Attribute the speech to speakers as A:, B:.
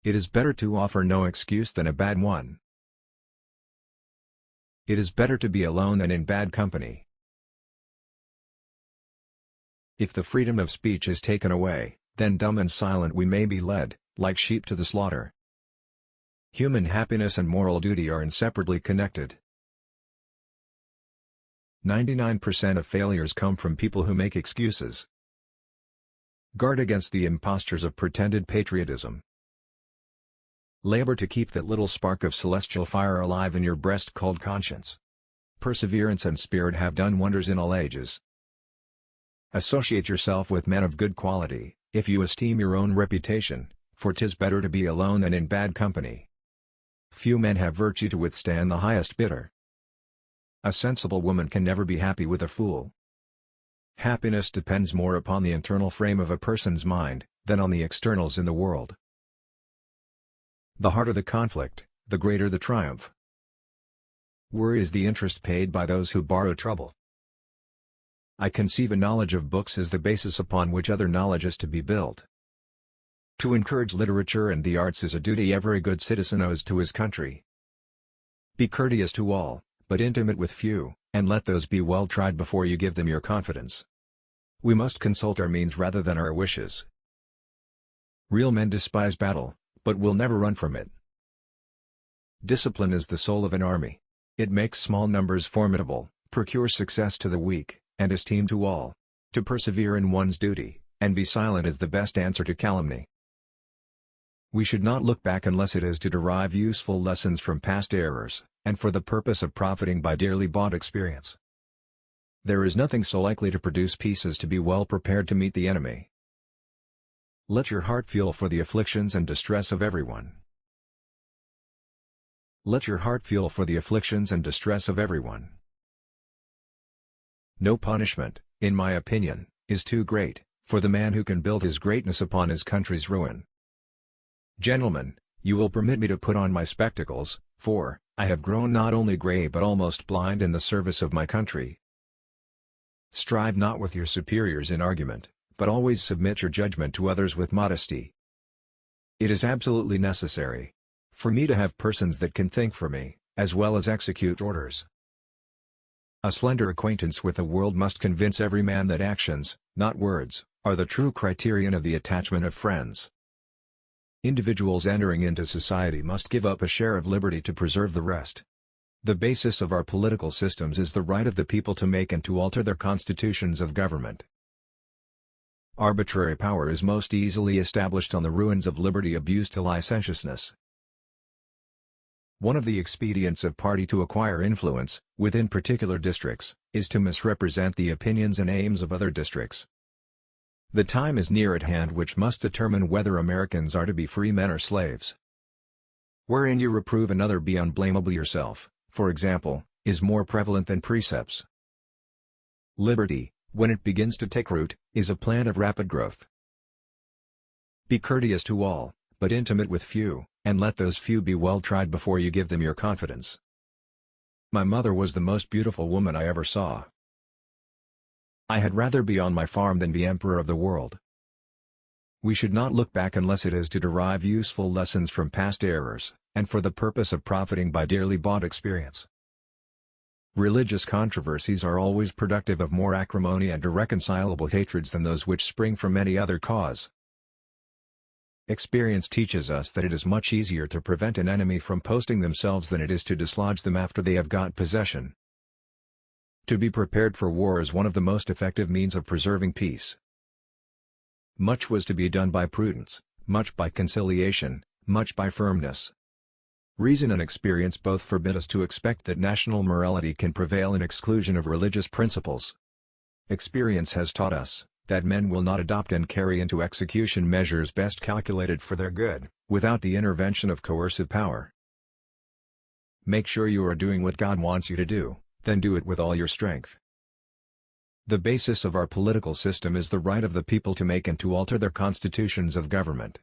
A: It is better to offer no excuse than a bad one. It is better to be alone than in bad company. If the freedom of speech is taken away, then dumb and silent we may be led, like sheep to the slaughter. Human happiness and moral duty are inseparably connected. 99% of failures come from people who make excuses. Guard against the impostures of pretended patriotism. Labor to keep that little spark of celestial fire alive in your breast called conscience. Perseverance and spirit have done wonders in all ages. Associate yourself with men of good quality, if you esteem your own reputation, for 'tis better to be alone than in bad company. Few men have virtue to withstand the highest bidder. A sensible woman can never be happy with a fool. Happiness depends more upon the internal frame of a person's mind, than on the externals in the world. The harder the conflict, the greater the triumph. Worry is the interest paid by those who borrow trouble. I conceive a knowledge of books as the basis upon which other knowledge is to be built. To encourage literature and the arts is a duty every good citizen owes to his country. Be courteous to all, but intimate with few, and let those be well tried before you give them your confidence. We must consult our means rather than our wishes. Real men despise battle, but will never run from it. Discipline is the soul of an army. It makes small numbers formidable, procures success to the weak, and esteem to all. To persevere in one's duty, and be silent is the best answer to calumny. We should not look back unless it is to derive useful lessons from past errors, and for the purpose of profiting by dearly bought experience. There is nothing so likely to produce peace as to be well prepared to meet the enemy. Let your heart feel for the afflictions and distress of everyone. Let your heart feel for the afflictions and distress of everyone. No punishment, in my opinion, is too great, for the man who can build his greatness upon his country's ruin. Gentlemen, you will permit me to put on my spectacles, for I have grown not only gray but almost blind in the service of my country. Strive not with your superiors in argument, but always submit your judgment to others with modesty. It is absolutely necessary for me to have persons that can think for me, as well as execute orders. A slender acquaintance with the world must convince every man that actions, not words, are the true criterion of the attachment of friends. Individuals entering into society must give up a share of liberty to preserve the rest. The basis of our political systems is the right of the people to make and to alter their constitutions of government. Arbitrary power is most easily established on the ruins of liberty abused to licentiousness. One of the expedients of party to acquire influence, within particular districts, is to misrepresent the opinions and aims of other districts. The time is near at hand which must determine whether Americans are to be free men or slaves. Wherein you reprove another be unblameable yourself, for example, is more prevalent than precepts. Liberty, when it begins to take root, is a plant of rapid growth. Be courteous to all, but intimate with few, and let those few be well tried before you give them your confidence. My mother was the most beautiful woman I ever saw. I had rather be on my farm than be emperor of the world. We should not look back unless it is to derive useful lessons from past errors, and for the purpose of profiting by dearly bought experience. Religious controversies are always productive of more acrimony and irreconcilable hatreds than those which spring from any other cause. Experience teaches us that it is much easier to prevent an enemy from posting themselves than it is to dislodge them after they have got possession. To be prepared for war is one of the most effective means of preserving peace. Much was to be done by prudence, much by conciliation, much by firmness. Reason and experience both forbid us to expect that national morality can prevail in exclusion of religious principles. Experience has taught us that men will not adopt and carry into execution measures best calculated for their good, without the intervention of coercive power. Make sure you are doing what God wants you to do, then do it with all your strength. The basis of our political system is the right of the people to make and to alter their constitutions of government.